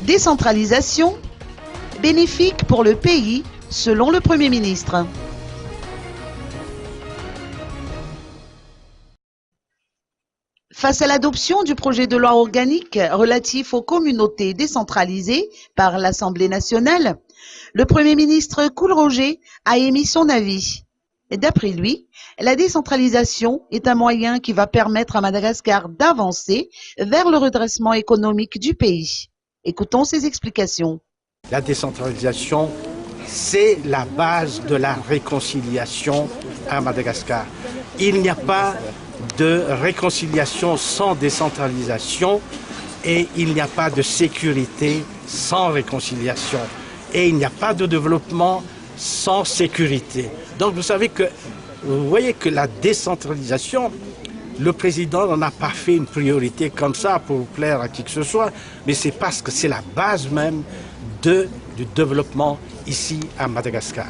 Décentralisation, bénéfique pour le pays, selon le Premier ministre. Face à l'adoption du projet de loi organique relatif aux communautés décentralisées par l'Assemblée nationale, le Premier ministre Cool-Roger a émis son avis. D'après lui, la décentralisation est un moyen qui va permettre à Madagascar d'avancer vers le redressement économique du pays. Écoutons ses explications. La décentralisation, c'est la base de la réconciliation à Madagascar. Il n'y a pas de réconciliation sans décentralisation et il n'y a pas de sécurité sans réconciliation. Et il n'y a pas de développement sans sécurité. Donc vous voyez que la décentralisation, le président n'en a pas fait une priorité comme ça pour plaire à qui que ce soit, mais c'est parce que c'est la base même du développement ici à Madagascar.